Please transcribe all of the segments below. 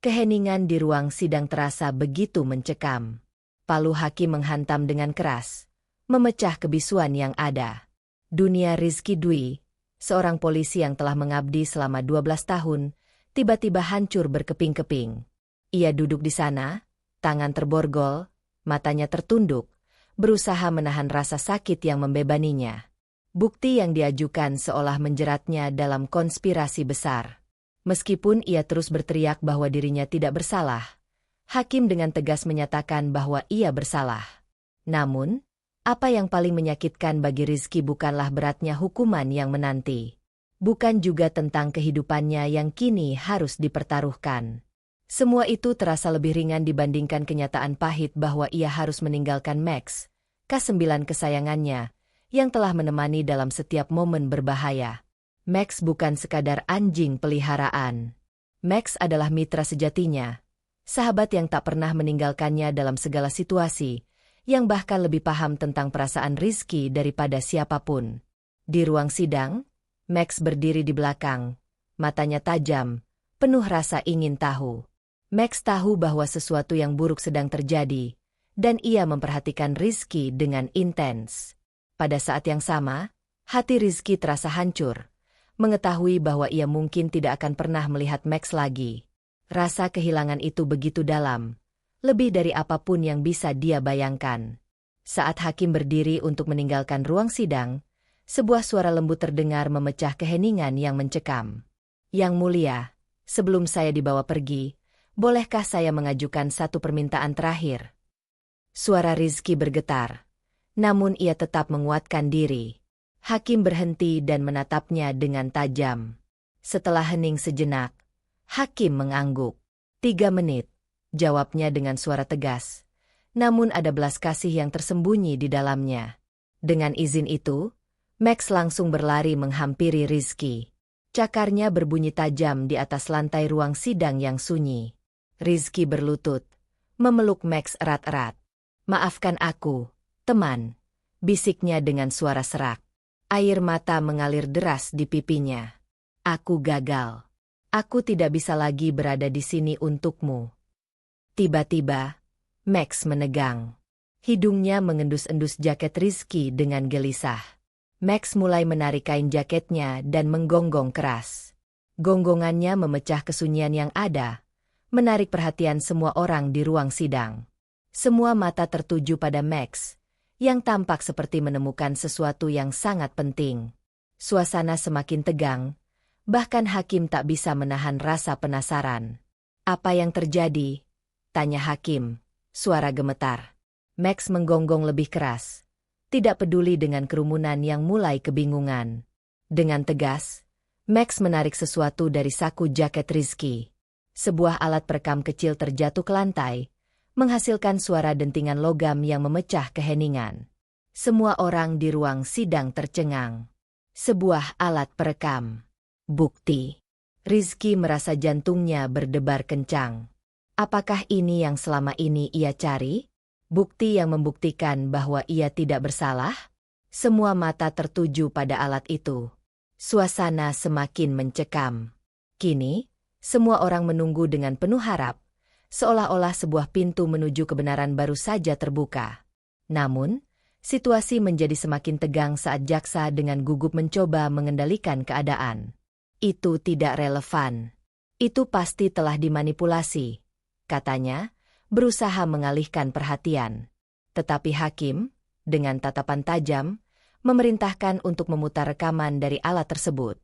Keheningan di ruang sidang terasa begitu mencekam. Palu hakim menghantam dengan keras, memecah kebisuan yang ada. Dunia Rizky Dwi, seorang polisi yang telah mengabdi selama 12 tahun, tiba-tiba hancur berkeping-keping. Ia duduk di sana, tangan terborgol, matanya tertunduk, berusaha menahan rasa sakit yang membebaninya. Bukti yang diajukan seolah menjeratnya dalam konspirasi besar. Meskipun ia terus berteriak bahwa dirinya tidak bersalah, hakim dengan tegas menyatakan bahwa ia bersalah. Namun, apa yang paling menyakitkan bagi Rizky bukanlah beratnya hukuman yang menanti. Bukan juga tentang kehidupannya yang kini harus dipertaruhkan. Semua itu terasa lebih ringan dibandingkan kenyataan pahit bahwa ia harus meninggalkan Max, K9 kesayangannya, yang telah menemani dalam setiap momen berbahaya. Max bukan sekadar anjing peliharaan. Max adalah mitra sejatinya, sahabat yang tak pernah meninggalkannya dalam segala situasi, yang bahkan lebih paham tentang perasaan Rizky daripada siapapun. Di ruang sidang, Max berdiri di belakang, matanya tajam, penuh rasa ingin tahu. Max tahu bahwa sesuatu yang buruk sedang terjadi, dan ia memperhatikan Rizky dengan intens. Pada saat yang sama, hati Rizky terasa hancur, mengetahui bahwa ia mungkin tidak akan pernah melihat Max lagi. Rasa kehilangan itu begitu dalam, lebih dari apapun yang bisa dia bayangkan. Saat hakim berdiri untuk meninggalkan ruang sidang, sebuah suara lembut terdengar memecah keheningan yang mencekam. Yang mulia, sebelum saya dibawa pergi, bolehkah saya mengajukan satu permintaan terakhir? Suara Rizky bergetar, namun ia tetap menguatkan diri. Hakim berhenti dan menatapnya dengan tajam. Setelah hening sejenak, hakim mengangguk. 3 menit, jawabnya dengan suara tegas. Namun ada belas kasih yang tersembunyi di dalamnya. Dengan izin itu, Max langsung berlari menghampiri Rizky. Cakarnya berbunyi tajam di atas lantai ruang sidang yang sunyi. Rizky berlutut, memeluk Max erat-erat. "Maafkan aku, teman," bisiknya dengan suara serak. Air mata mengalir deras di pipinya. "Aku gagal. Aku tidak bisa lagi berada di sini untukmu." Tiba-tiba, Max menegang. Hidungnya mengendus-endus jaket Rizky dengan gelisah. Max mulai menarik kain jaketnya dan menggonggong keras. Gonggongannya memecah kesunyian yang ada, menarik perhatian semua orang di ruang sidang. Semua mata tertuju pada Max, yang tampak seperti menemukan sesuatu yang sangat penting. Suasana semakin tegang, bahkan hakim tak bisa menahan rasa penasaran. "Apa yang terjadi?" tanya hakim, suara gemetar. Max menggonggong lebih keras, tidak peduli dengan kerumunan yang mulai kebingungan. Dengan tegas, Max menarik sesuatu dari saku jaket Rizky. Sebuah alat perekam kecil terjatuh ke lantai, menghasilkan suara dentingan logam yang memecah keheningan. Semua orang di ruang sidang tercengang. Sebuah alat perekam. Bukti. Rizky merasa jantungnya berdebar kencang. Apakah ini yang selama ini ia cari? Bukti yang membuktikan bahwa ia tidak bersalah? Semua mata tertuju pada alat itu. Suasana semakin mencekam. Kini, semua orang menunggu dengan penuh harap, seolah-olah sebuah pintu menuju kebenaran baru saja terbuka. Namun, situasi menjadi semakin tegang saat jaksa dengan gugup mencoba mengendalikan keadaan. "Itu tidak relevan. Itu pasti telah dimanipulasi," katanya, berusaha mengalihkan perhatian. Tetapi hakim, dengan tatapan tajam, memerintahkan untuk memutar rekaman dari alat tersebut.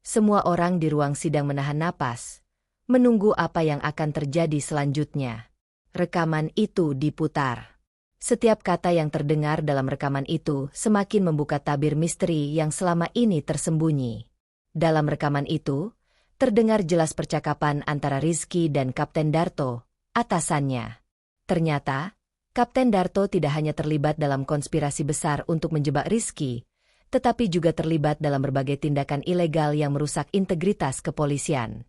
Semua orang di ruang sidang menahan napas, menunggu apa yang akan terjadi selanjutnya. Rekaman itu diputar. Setiap kata yang terdengar dalam rekaman itu semakin membuka tabir misteri yang selama ini tersembunyi. Dalam rekaman itu, terdengar jelas percakapan antara Rizky dan Kapten Darto, atasannya. Ternyata, Kapten Darto tidak hanya terlibat dalam konspirasi besar untuk menjebak Rizky, tetapi juga terlibat dalam berbagai tindakan ilegal yang merusak integritas kepolisian.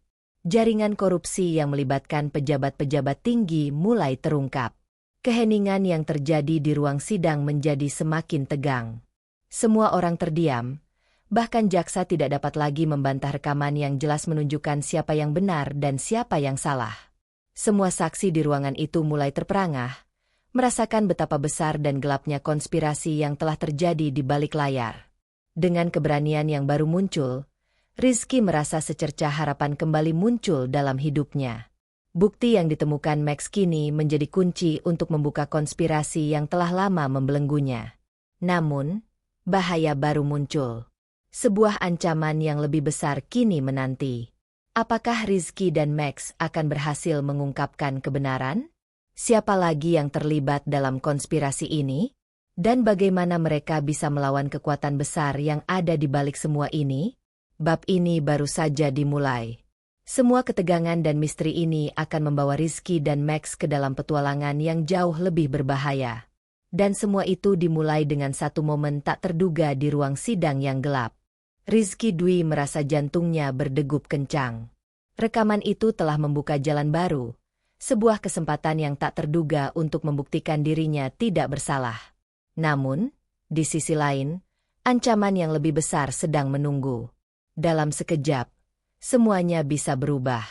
Jaringan korupsi yang melibatkan pejabat-pejabat tinggi mulai terungkap. Keheningan yang terjadi di ruang sidang menjadi semakin tegang. Semua orang terdiam, bahkan jaksa tidak dapat lagi membantah rekaman yang jelas menunjukkan siapa yang benar dan siapa yang salah. Semua saksi di ruangan itu mulai terperangah, merasakan betapa besar dan gelapnya konspirasi yang telah terjadi di balik layar. Dengan keberanian yang baru muncul, Rizky merasa secercah harapan kembali muncul dalam hidupnya. Bukti yang ditemukan Max kini menjadi kunci untuk membuka konspirasi yang telah lama membelenggunya. Namun, bahaya baru muncul. Sebuah ancaman yang lebih besar kini menanti. Apakah Rizky dan Max akan berhasil mengungkapkan kebenaran? Siapa lagi yang terlibat dalam konspirasi ini? Dan bagaimana mereka bisa melawan kekuatan besar yang ada di balik semua ini? Bab ini baru saja dimulai. Semua ketegangan dan misteri ini akan membawa Rizky dan Max ke dalam petualangan yang jauh lebih berbahaya. Dan semua itu dimulai dengan satu momen tak terduga di ruang sidang yang gelap. Rizky Dwi merasa jantungnya berdegup kencang. Rekaman itu telah membuka jalan baru, sebuah kesempatan yang tak terduga untuk membuktikan dirinya tidak bersalah. Namun, di sisi lain, ancaman yang lebih besar sedang menunggu. Dalam sekejap, semuanya bisa berubah.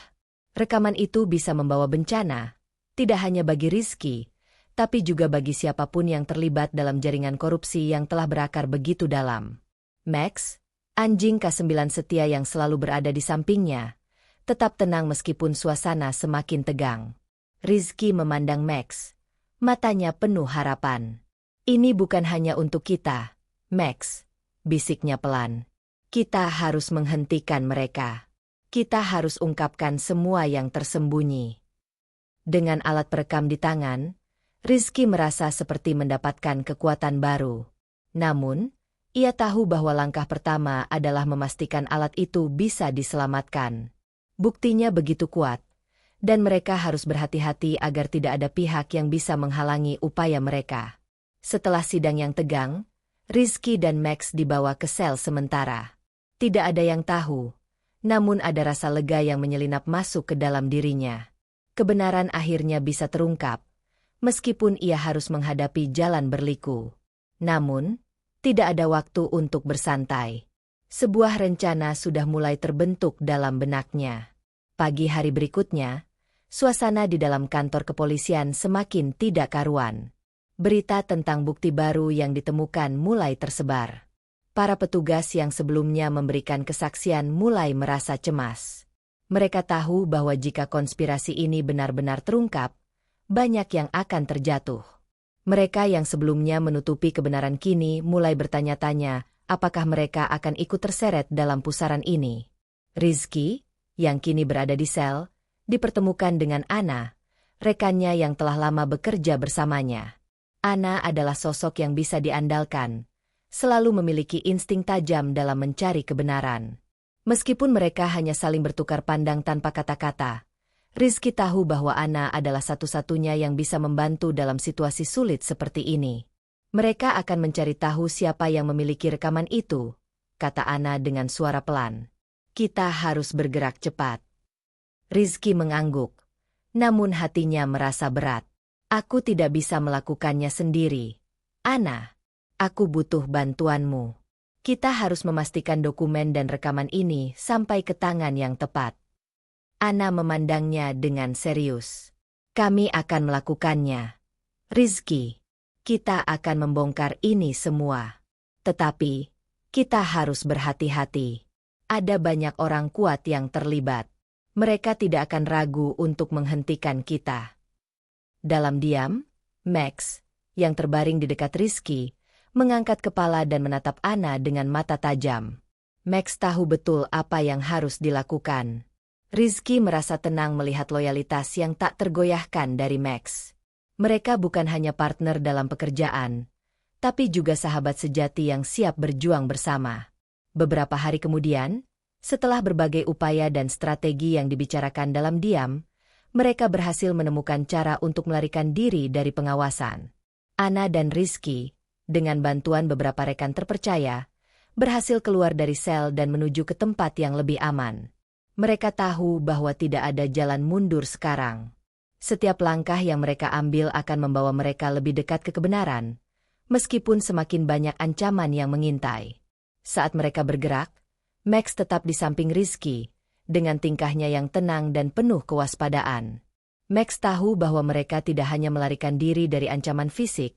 Rekaman itu bisa membawa bencana, tidak hanya bagi Rizky, tapi juga bagi siapapun yang terlibat dalam jaringan korupsi yang telah berakar begitu dalam. Max, anjing K9 setia yang selalu berada di sampingnya, tetap tenang meskipun suasana semakin tegang. Rizky memandang Max, matanya penuh harapan. Ini bukan hanya untuk kita, Max, bisiknya pelan. Kita harus menghentikan mereka. Kita harus ungkapkan semua yang tersembunyi. Dengan alat perekam di tangan, Rizky merasa seperti mendapatkan kekuatan baru. Namun, ia tahu bahwa langkah pertama adalah memastikan alat itu bisa diselamatkan. Buktinya begitu kuat, dan mereka harus berhati-hati agar tidak ada pihak yang bisa menghalangi upaya mereka. Setelah sidang yang tegang, Rizky dan Max dibawa ke sel sementara. Tidak ada yang tahu, namun ada rasa lega yang menyelinap masuk ke dalam dirinya. Kebenaran akhirnya bisa terungkap, meskipun ia harus menghadapi jalan berliku. Namun, tidak ada waktu untuk bersantai. Sebuah rencana sudah mulai terbentuk dalam benaknya. Pagi hari berikutnya, suasana di dalam kantor kepolisian semakin tidak karuan. Berita tentang bukti baru yang ditemukan mulai tersebar. Para petugas yang sebelumnya memberikan kesaksian mulai merasa cemas. Mereka tahu bahwa jika konspirasi ini benar-benar terungkap, banyak yang akan terjatuh. Mereka yang sebelumnya menutupi kebenaran kini mulai bertanya-tanya, apakah mereka akan ikut terseret dalam pusaran ini. Rizky, yang kini berada di sel, dipertemukan dengan Ana, rekannya yang telah lama bekerja bersamanya. Ana adalah sosok yang bisa diandalkan, selalu memiliki insting tajam dalam mencari kebenaran. Meskipun mereka hanya saling bertukar pandang tanpa kata-kata, Rizky tahu bahwa Ana adalah satu-satunya yang bisa membantu dalam situasi sulit seperti ini. Mereka akan mencari tahu siapa yang memiliki rekaman itu, kata Ana dengan suara pelan. Kita harus bergerak cepat. Rizky mengangguk, namun hatinya merasa berat. Aku tidak bisa melakukannya sendiri. Ana, aku butuh bantuanmu. Kita harus memastikan dokumen dan rekaman ini sampai ke tangan yang tepat. Ana memandangnya dengan serius. Kami akan melakukannya. Rizky, kita akan membongkar ini semua. Tetapi, kita harus berhati-hati. Ada banyak orang kuat yang terlibat. Mereka tidak akan ragu untuk menghentikan kita. Dalam diam, Max, yang terbaring di dekat Rizky, mengangkat kepala dan menatap Ana dengan mata tajam. Max tahu betul apa yang harus dilakukan. Rizky merasa tenang melihat loyalitas yang tak tergoyahkan dari Max. Mereka bukan hanya partner dalam pekerjaan, tapi juga sahabat sejati yang siap berjuang bersama. Beberapa hari kemudian, setelah berbagai upaya dan strategi yang dibicarakan dalam diam, mereka berhasil menemukan cara untuk melarikan diri dari pengawasan. Ana dan Rizky, dengan bantuan beberapa rekan terpercaya, berhasil keluar dari sel dan menuju ke tempat yang lebih aman. Mereka tahu bahwa tidak ada jalan mundur sekarang. Setiap langkah yang mereka ambil akan membawa mereka lebih dekat ke kebenaran, meskipun semakin banyak ancaman yang mengintai. Saat mereka bergerak, Max tetap di samping Rizky, dengan tingkahnya yang tenang dan penuh kewaspadaan. Max tahu bahwa mereka tidak hanya melarikan diri dari ancaman fisik,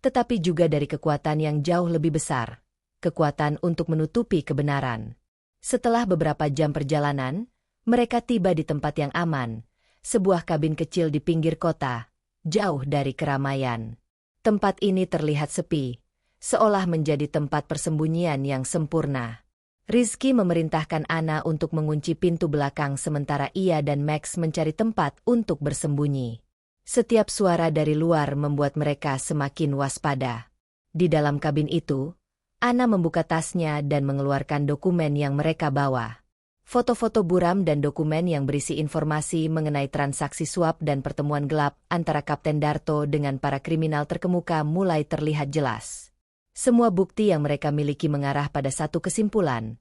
tetapi juga dari kekuatan yang jauh lebih besar, kekuatan untuk menutupi kebenaran. Setelah beberapa jam perjalanan, mereka tiba di tempat yang aman, sebuah kabin kecil di pinggir kota, jauh dari keramaian. Tempat ini terlihat sepi, seolah menjadi tempat persembunyian yang sempurna. Rizky memerintahkan Anna untuk mengunci pintu belakang sementara ia dan Max mencari tempat untuk bersembunyi. Setiap suara dari luar membuat mereka semakin waspada. Di dalam kabin itu, Anna membuka tasnya dan mengeluarkan dokumen yang mereka bawa. Foto-foto buram dan dokumen yang berisi informasi mengenai transaksi suap dan pertemuan gelap antara Kapten Darto dengan para kriminal terkemuka mulai terlihat jelas. Semua bukti yang mereka miliki mengarah pada satu kesimpulan.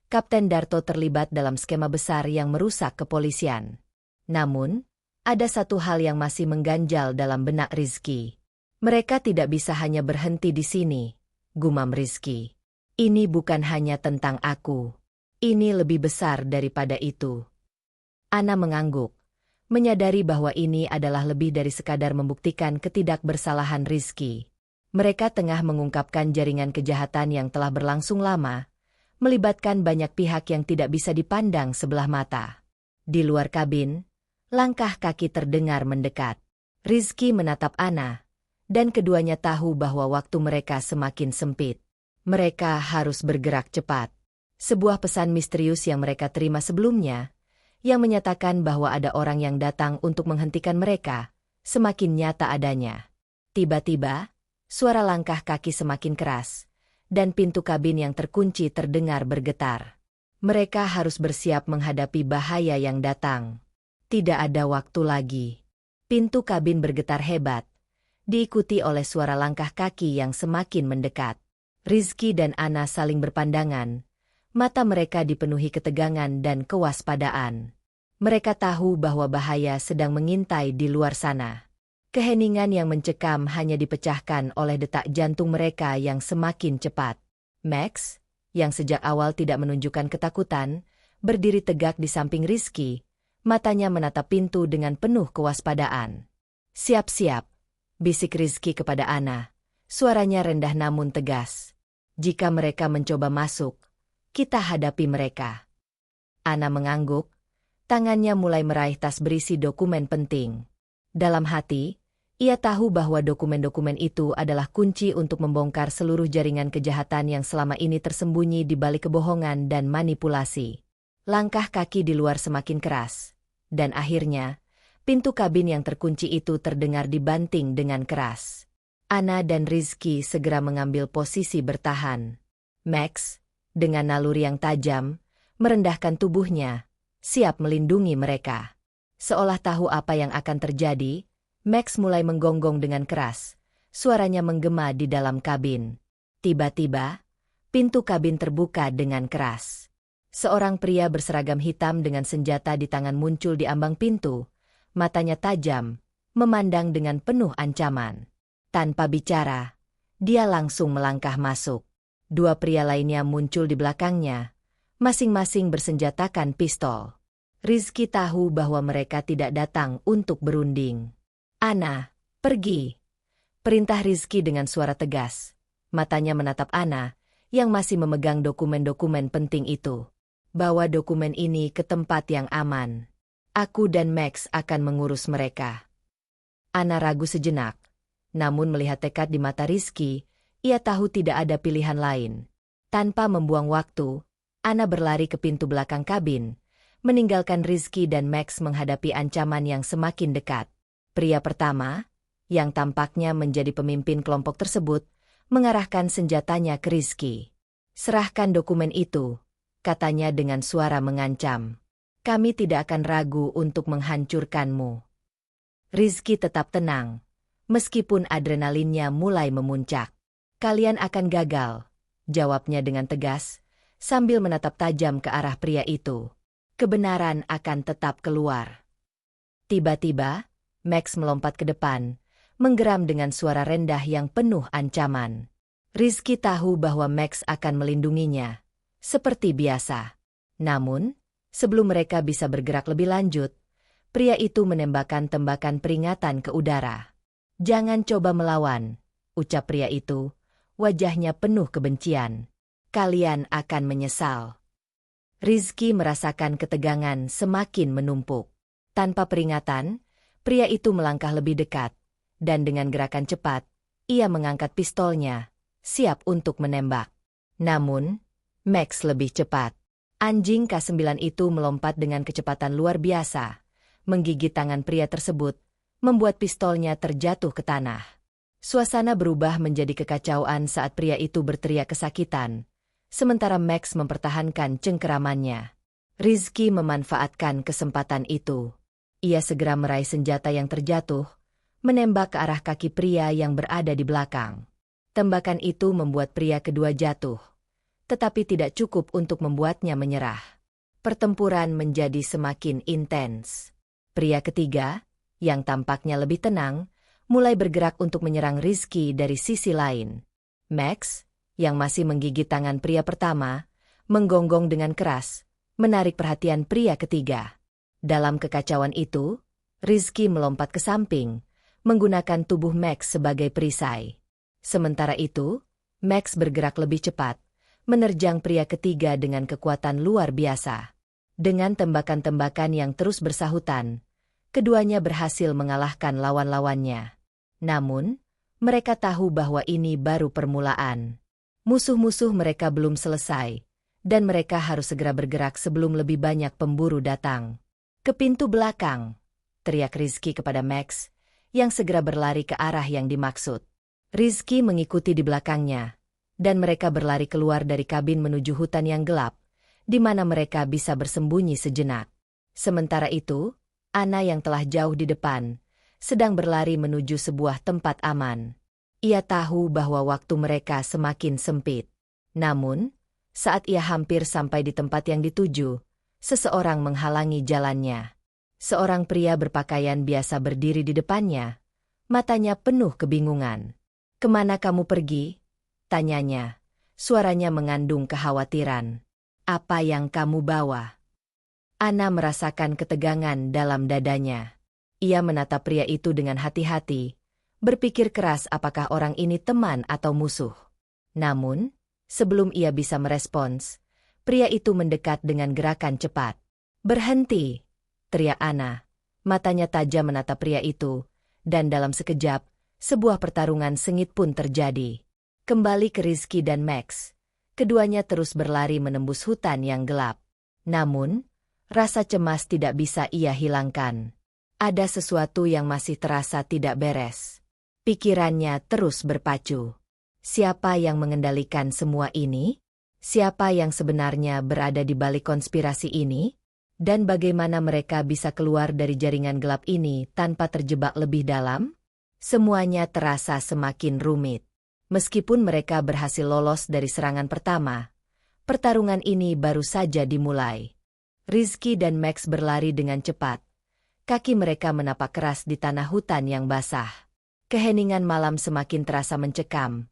Kapten Darto terlibat dalam skema besar yang merusak kepolisian. Namun, ada satu hal yang masih mengganjal dalam benak Rizky. Mereka tidak bisa hanya berhenti di sini, gumam Rizky. Ini bukan hanya tentang aku. Ini lebih besar daripada itu. Anna mengangguk, menyadari bahwa ini adalah lebih dari sekadar membuktikan ketidakbersalahan Rizky. Mereka tengah mengungkapkan jaringan kejahatan yang telah berlangsung lama, melibatkan banyak pihak yang tidak bisa dipandang sebelah mata. Di luar kabin, langkah kaki terdengar mendekat. Rizky menatap Anna, dan keduanya tahu bahwa waktu mereka semakin sempit. Mereka harus bergerak cepat. Sebuah pesan misterius yang mereka terima sebelumnya, yang menyatakan bahwa ada orang yang datang untuk menghentikan mereka, semakin nyata adanya. Tiba-tiba, suara langkah kaki semakin keras, dan pintu kabin yang terkunci terdengar bergetar. Mereka harus bersiap menghadapi bahaya yang datang. Tidak ada waktu lagi. Pintu kabin bergetar hebat, diikuti oleh suara langkah kaki yang semakin mendekat. Rizky dan Anna saling berpandangan, mata mereka dipenuhi ketegangan dan kewaspadaan. Mereka tahu bahwa bahaya sedang mengintai di luar sana. Keheningan yang mencekam hanya dipecahkan oleh detak jantung mereka yang semakin cepat. Max, yang sejak awal tidak menunjukkan ketakutan, berdiri tegak di samping Rizky, matanya menatap pintu dengan penuh kewaspadaan. "Siap-siap," bisik Rizky kepada Anna. Suaranya rendah namun tegas. "Jika mereka mencoba masuk, kita hadapi mereka." Anna mengangguk, tangannya mulai meraih tas berisi dokumen penting. Dalam hati, ia tahu bahwa dokumen-dokumen itu adalah kunci untuk membongkar seluruh jaringan kejahatan yang selama ini tersembunyi di balik kebohongan dan manipulasi. Langkah kaki di luar semakin keras, dan akhirnya, pintu kabin yang terkunci itu terdengar dibanting dengan keras. Anna dan Rizky segera mengambil posisi bertahan. Max, dengan naluri yang tajam, merendahkan tubuhnya, siap melindungi mereka. Seolah tahu apa yang akan terjadi, Max mulai menggonggong dengan keras. Suaranya menggema di dalam kabin. Tiba-tiba, pintu kabin terbuka dengan keras. Seorang pria berseragam hitam dengan senjata di tangan muncul di ambang pintu. Matanya tajam, memandang dengan penuh ancaman. Tanpa bicara, dia langsung melangkah masuk. Dua pria lainnya muncul di belakangnya, masing-masing bersenjatakan pistol. Rizky tahu bahwa mereka tidak datang untuk berunding. "Anna, pergi!" perintah Rizky dengan suara tegas. Matanya menatap Anna, yang masih memegang dokumen-dokumen penting itu. "Bawa dokumen ini ke tempat yang aman. Aku dan Max akan mengurus mereka." Anna ragu sejenak, namun melihat tekad di mata Rizky, ia tahu tidak ada pilihan lain. Tanpa membuang waktu, Anna berlari ke pintu belakang kabin, meninggalkan Rizky dan Max menghadapi ancaman yang semakin dekat. Pria pertama, yang tampaknya menjadi pemimpin kelompok tersebut, mengarahkan senjatanya ke Rizky. "Serahkan dokumen itu," katanya dengan suara mengancam. "Kami tidak akan ragu untuk menghancurkanmu." Rizky tetap tenang, meskipun adrenalinnya mulai memuncak. "Kalian akan gagal," jawabnya dengan tegas, sambil menatap tajam ke arah pria itu. "Kebenaran akan tetap keluar." Tiba-tiba, Max melompat ke depan, menggeram dengan suara rendah yang penuh ancaman. Rizky tahu bahwa Max akan melindunginya, seperti biasa. Namun, sebelum mereka bisa bergerak lebih lanjut, pria itu menembakkan tembakan peringatan ke udara. "Jangan coba melawan," ucap pria itu, wajahnya penuh kebencian. "Kalian akan menyesal." Rizky merasakan ketegangan semakin menumpuk. Tanpa peringatan, pria itu melangkah lebih dekat, dan dengan gerakan cepat, ia mengangkat pistolnya, siap untuk menembak. Namun, Max lebih cepat. Anjing K9 itu melompat dengan kecepatan luar biasa, menggigit tangan pria tersebut, membuat pistolnya terjatuh ke tanah. Suasana berubah menjadi kekacauan saat pria itu berteriak kesakitan, sementara Max mempertahankan cengkeramannya. Rizky memanfaatkan kesempatan itu. Ia segera meraih senjata yang terjatuh, menembak ke arah kaki pria yang berada di belakang. Tembakan itu membuat pria kedua jatuh, tetapi tidak cukup untuk membuatnya menyerah. Pertempuran menjadi semakin intens. Pria ketiga, yang tampaknya lebih tenang, mulai bergerak untuk menyerang Rizky dari sisi lain. Max, yang masih menggigit tangan pria pertama, menggonggong dengan keras, menarik perhatian pria ketiga. Dalam kekacauan itu, Rizky melompat ke samping, menggunakan tubuh Max sebagai perisai. Sementara itu, Max bergerak lebih cepat, menerjang pria ketiga dengan kekuatan luar biasa. Dengan tembakan-tembakan yang terus bersahutan, keduanya berhasil mengalahkan lawan-lawannya. Namun, mereka tahu bahwa ini baru permulaan. Musuh-musuh mereka belum selesai, dan mereka harus segera bergerak sebelum lebih banyak pemburu datang. "Ke pintu belakang," teriak Rizky kepada Max, yang segera berlari ke arah yang dimaksud. Rizky mengikuti di belakangnya, dan mereka berlari keluar dari kabin menuju hutan yang gelap, di mana mereka bisa bersembunyi sejenak. Sementara itu, Ana yang telah jauh di depan, sedang berlari menuju sebuah tempat aman. Ia tahu bahwa waktu mereka semakin sempit. Namun, saat ia hampir sampai di tempat yang dituju, seseorang menghalangi jalannya. Seorang pria berpakaian biasa berdiri di depannya, matanya penuh kebingungan. "Kemana kamu pergi?" tanyanya. Suaranya mengandung kekhawatiran. "Apa yang kamu bawa?" Ana merasakan ketegangan dalam dadanya. Ia menatap pria itu dengan hati-hati, berpikir keras apakah orang ini teman atau musuh. Namun, sebelum ia bisa merespons, pria itu mendekat dengan gerakan cepat. "Berhenti!" teriak Ana. Matanya tajam menatap pria itu, dan dalam sekejap, sebuah pertarungan sengit pun terjadi. Kembali ke Rizky dan Max. Keduanya terus berlari menembus hutan yang gelap. Namun, rasa cemas tidak bisa ia hilangkan. Ada sesuatu yang masih terasa tidak beres. Pikirannya terus berpacu. Siapa yang mengendalikan semua ini? Siapa yang sebenarnya berada di balik konspirasi ini? Dan bagaimana mereka bisa keluar dari jaringan gelap ini tanpa terjebak lebih dalam? Semuanya terasa semakin rumit. Meskipun mereka berhasil lolos dari serangan pertama, pertarungan ini baru saja dimulai. Rizky dan Max berlari dengan cepat. Kaki mereka menapak keras di tanah hutan yang basah. Keheningan malam semakin terasa mencekam.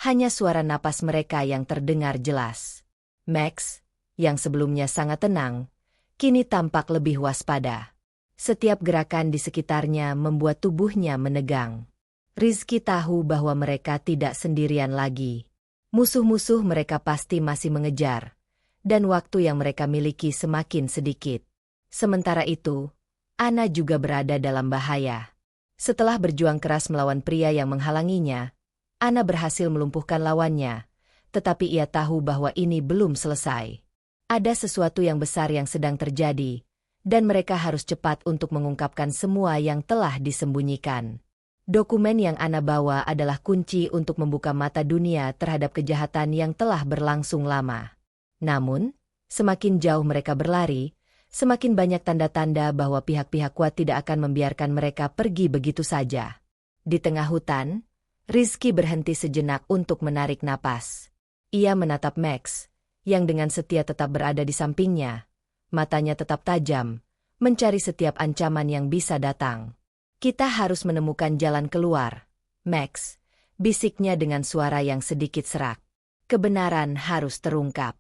Hanya suara napas mereka yang terdengar jelas. Max, yang sebelumnya sangat tenang, kini tampak lebih waspada. Setiap gerakan di sekitarnya membuat tubuhnya menegang. Rizky tahu bahwa mereka tidak sendirian lagi. Musuh-musuh mereka pasti masih mengejar, dan waktu yang mereka miliki semakin sedikit. Sementara itu, Ana juga berada dalam bahaya. Setelah berjuang keras melawan pria yang menghalanginya, Ana berhasil melumpuhkan lawannya, tetapi ia tahu bahwa ini belum selesai. Ada sesuatu yang besar yang sedang terjadi, dan mereka harus cepat untuk mengungkapkan semua yang telah disembunyikan. Dokumen yang Ana bawa adalah kunci untuk membuka mata dunia terhadap kejahatan yang telah berlangsung lama. Namun, semakin jauh mereka berlari, semakin banyak tanda-tanda bahwa pihak-pihak kuat tidak akan membiarkan mereka pergi begitu saja. Di tengah hutan, Rizky berhenti sejenak untuk menarik napas. Ia menatap Max, yang dengan setia tetap berada di sampingnya. Matanya tetap tajam, mencari setiap ancaman yang bisa datang. "Kita harus menemukan jalan keluar, Max," bisiknya dengan suara yang sedikit serak. "Kebenaran harus terungkap."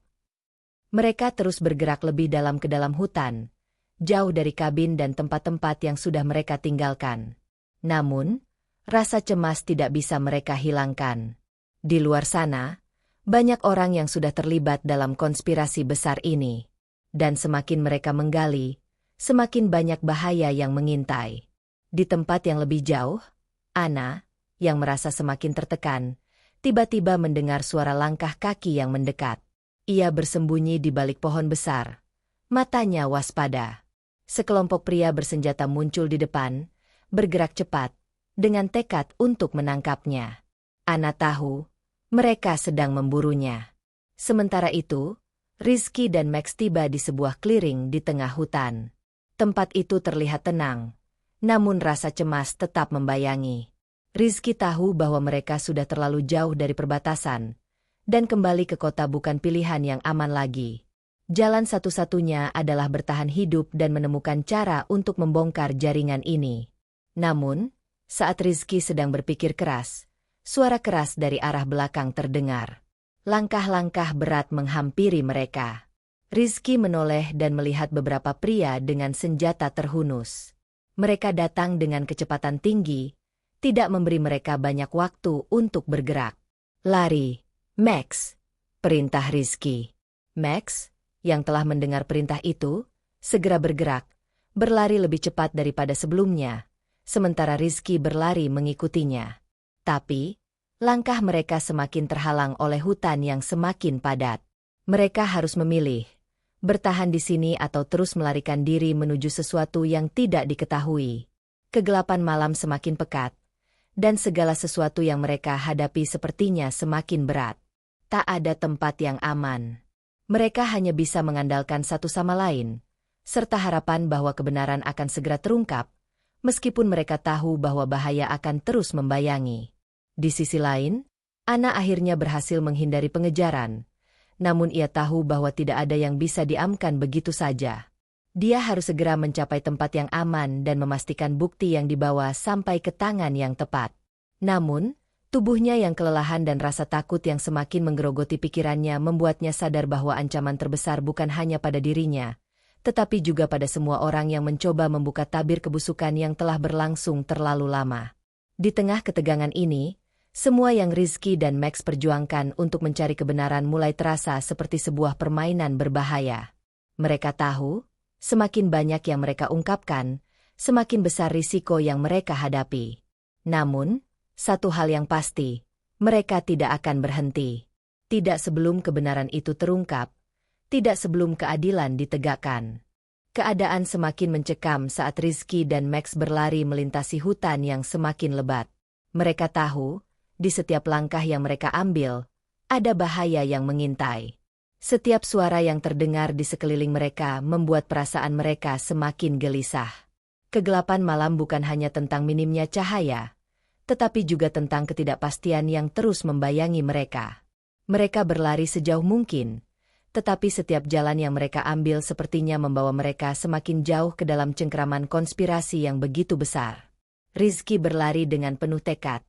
Mereka terus bergerak lebih dalam ke dalam hutan, jauh dari kabin dan tempat-tempat yang sudah mereka tinggalkan. Namun, rasa cemas tidak bisa mereka hilangkan. Di luar sana, banyak orang yang sudah terlibat dalam konspirasi besar ini. Dan semakin mereka menggali, semakin banyak bahaya yang mengintai. Di tempat yang lebih jauh, Anna, yang merasa semakin tertekan, tiba-tiba mendengar suara langkah kaki yang mendekat. Ia bersembunyi di balik pohon besar. Matanya waspada. Sekelompok pria bersenjata muncul di depan, bergerak cepat, dengan tekad untuk menangkapnya. Anna tahu, mereka sedang memburunya. Sementara itu, Rizky dan Max tiba di sebuah clearing di tengah hutan. Tempat itu terlihat tenang, namun rasa cemas tetap membayangi. Rizky tahu bahwa mereka sudah terlalu jauh dari perbatasan, dan kembali ke kota bukan pilihan yang aman lagi. Jalan satu-satunya adalah bertahan hidup dan menemukan cara untuk membongkar jaringan ini. Namun, saat Rizky sedang berpikir keras, suara keras dari arah belakang terdengar. Langkah-langkah berat menghampiri mereka. Rizky menoleh dan melihat beberapa pria dengan senjata terhunus. Mereka datang dengan kecepatan tinggi, tidak memberi mereka banyak waktu untuk bergerak. Lari, Max, perintah Rizky. Max, yang telah mendengar perintah itu, segera bergerak, berlari lebih cepat daripada sebelumnya, sementara Rizky berlari mengikutinya. Tapi, langkah mereka semakin terhalang oleh hutan yang semakin padat. Mereka harus memilih, bertahan di sini atau terus melarikan diri menuju sesuatu yang tidak diketahui. Kegelapan malam semakin pekat, dan segala sesuatu yang mereka hadapi sepertinya semakin berat. Tak ada tempat yang aman. Mereka hanya bisa mengandalkan satu sama lain, serta harapan bahwa kebenaran akan segera terungkap, meskipun mereka tahu bahwa bahaya akan terus membayangi. Di sisi lain, Anna akhirnya berhasil menghindari pengejaran, namun ia tahu bahwa tidak ada yang bisa diamkan begitu saja. Dia harus segera mencapai tempat yang aman dan memastikan bukti yang dibawa sampai ke tangan yang tepat. Namun, tubuhnya yang kelelahan dan rasa takut yang semakin menggerogoti pikirannya membuatnya sadar bahwa ancaman terbesar bukan hanya pada dirinya, tetapi juga pada semua orang yang mencoba membuka tabir kebusukan yang telah berlangsung terlalu lama. Di tengah ketegangan ini, semua yang Rizky dan Max perjuangkan untuk mencari kebenaran mulai terasa seperti sebuah permainan berbahaya. Mereka tahu, semakin banyak yang mereka ungkapkan, semakin besar risiko yang mereka hadapi. Namun, satu hal yang pasti, mereka tidak akan berhenti. Tidak sebelum kebenaran itu terungkap, tidak sebelum keadilan ditegakkan. Keadaan semakin mencekam saat Rizky dan Max berlari melintasi hutan yang semakin lebat. Mereka tahu, di setiap langkah yang mereka ambil, ada bahaya yang mengintai. Setiap suara yang terdengar di sekeliling mereka membuat perasaan mereka semakin gelisah. Kegelapan malam bukan hanya tentang minimnya cahaya, tetapi juga tentang ketidakpastian yang terus membayangi mereka. Mereka berlari sejauh mungkin, tetapi setiap jalan yang mereka ambil sepertinya membawa mereka semakin jauh ke dalam cengkraman konspirasi yang begitu besar. Rizky berlari dengan penuh tekad,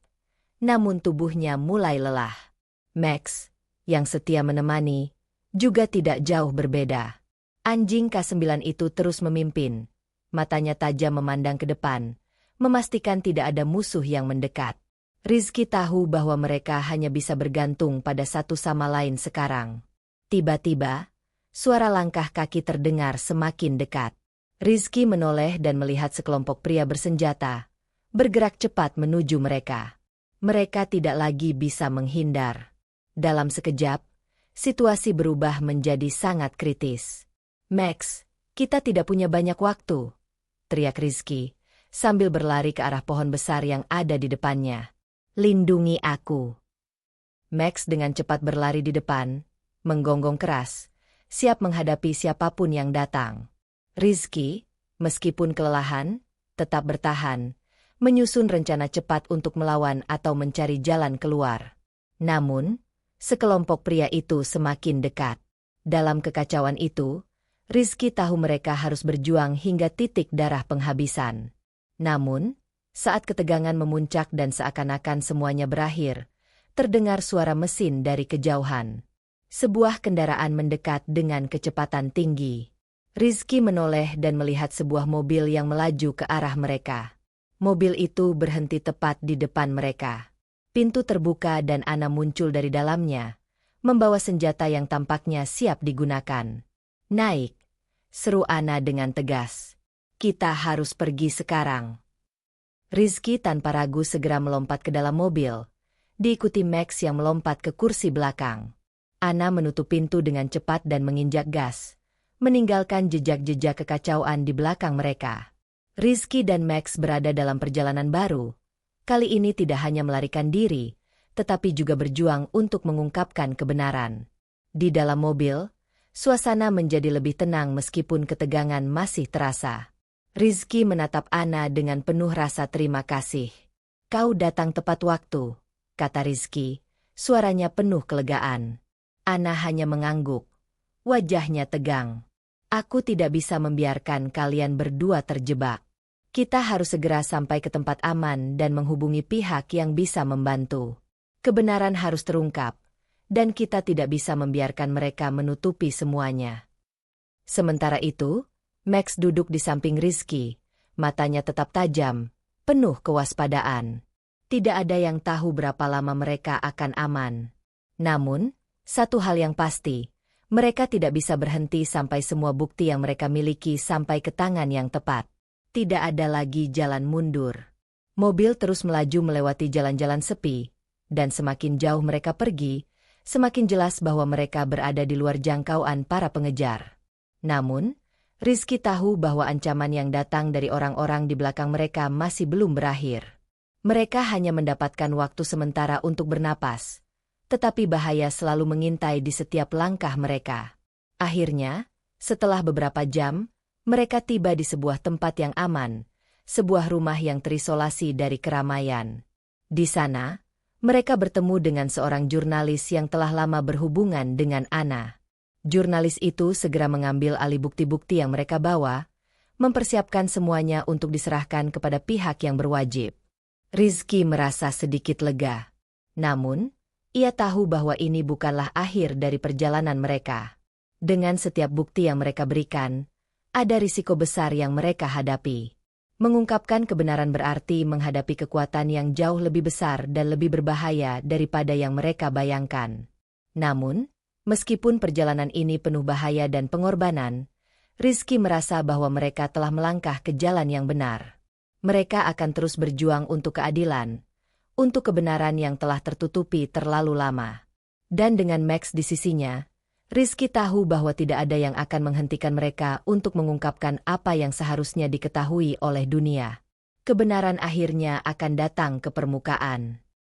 namun tubuhnya mulai lelah. Max, yang setia menemani, juga tidak jauh berbeda. Anjing K9 itu terus memimpin, matanya tajam memandang ke depan, memastikan tidak ada musuh yang mendekat. Rizky tahu bahwa mereka hanya bisa bergantung pada satu sama lain sekarang. Tiba-tiba, suara langkah kaki terdengar semakin dekat. Rizky menoleh dan melihat sekelompok pria bersenjata, bergerak cepat menuju mereka. Mereka tidak lagi bisa menghindar. Dalam sekejap, situasi berubah menjadi sangat kritis. Max, kita tidak punya banyak waktu, teriak Rizky, sambil berlari ke arah pohon besar yang ada di depannya. Lindungi aku. Max dengan cepat berlari di depan, menggonggong keras, siap menghadapi siapapun yang datang. Rizky, meskipun kelelahan, tetap bertahan, menyusun rencana cepat untuk melawan atau mencari jalan keluar. Namun, sekelompok pria itu semakin dekat. Dalam kekacauan itu, Rizky tahu mereka harus berjuang hingga titik darah penghabisan. Namun, saat ketegangan memuncak dan seakan-akan semuanya berakhir, terdengar suara mesin dari kejauhan. Sebuah kendaraan mendekat dengan kecepatan tinggi. Rizky menoleh dan melihat sebuah mobil yang melaju ke arah mereka. Mobil itu berhenti tepat di depan mereka. Pintu terbuka dan Ana muncul dari dalamnya, membawa senjata yang tampaknya siap digunakan. "Naik," seru Ana dengan tegas. "Kita harus pergi sekarang." Rizky tanpa ragu segera melompat ke dalam mobil, diikuti Max yang melompat ke kursi belakang. Ana menutup pintu dengan cepat dan menginjak gas, meninggalkan jejak-jejak kekacauan di belakang mereka. Rizky dan Max berada dalam perjalanan baru. Kali ini tidak hanya melarikan diri, tetapi juga berjuang untuk mengungkapkan kebenaran. Di dalam mobil, suasana menjadi lebih tenang meskipun ketegangan masih terasa. Rizky menatap Ana dengan penuh rasa terima kasih. "Kau datang tepat waktu," kata Rizky, suaranya penuh kelegaan. Ana hanya mengangguk, wajahnya tegang. "Aku tidak bisa membiarkan kalian berdua terjebak. Kita harus segera sampai ke tempat aman dan menghubungi pihak yang bisa membantu. Kebenaran harus terungkap, dan kita tidak bisa membiarkan mereka menutupi semuanya." Sementara itu, Max duduk di samping Rizky, matanya tetap tajam, penuh kewaspadaan. Tidak ada yang tahu berapa lama mereka akan aman. Namun, satu hal yang pasti, mereka tidak bisa berhenti sampai semua bukti yang mereka miliki sampai ke tangan yang tepat. Tidak ada lagi jalan mundur. Mobil terus melaju melewati jalan-jalan sepi, dan semakin jauh mereka pergi, semakin jelas bahwa mereka berada di luar jangkauan para pengejar. Namun, Rizky tahu bahwa ancaman yang datang dari orang-orang di belakang mereka masih belum berakhir. Mereka hanya mendapatkan waktu sementara untuk bernapas, tetapi bahaya selalu mengintai di setiap langkah mereka. Akhirnya, setelah beberapa jam, mereka tiba di sebuah tempat yang aman, sebuah rumah yang terisolasi dari keramaian. Di sana, mereka bertemu dengan seorang jurnalis yang telah lama berhubungan dengan Ana. Jurnalis itu segera mengambil alih bukti-bukti yang mereka bawa, mempersiapkan semuanya untuk diserahkan kepada pihak yang berwajib. Rizky merasa sedikit lega. Namun, ia tahu bahwa ini bukanlah akhir dari perjalanan mereka. Dengan setiap bukti yang mereka berikan, ada risiko besar yang mereka hadapi. Mengungkapkan kebenaran berarti menghadapi kekuatan yang jauh lebih besar dan lebih berbahaya daripada yang mereka bayangkan. Namun, meskipun perjalanan ini penuh bahaya dan pengorbanan, Rizky merasa bahwa mereka telah melangkah ke jalan yang benar. Mereka akan terus berjuang untuk keadilan, untuk kebenaran yang telah tertutupi terlalu lama. Dan dengan Max di sisinya, Rizky tahu bahwa tidak ada yang akan menghentikan mereka untuk mengungkapkan apa yang seharusnya diketahui oleh dunia. Kebenaran akhirnya akan datang ke permukaan.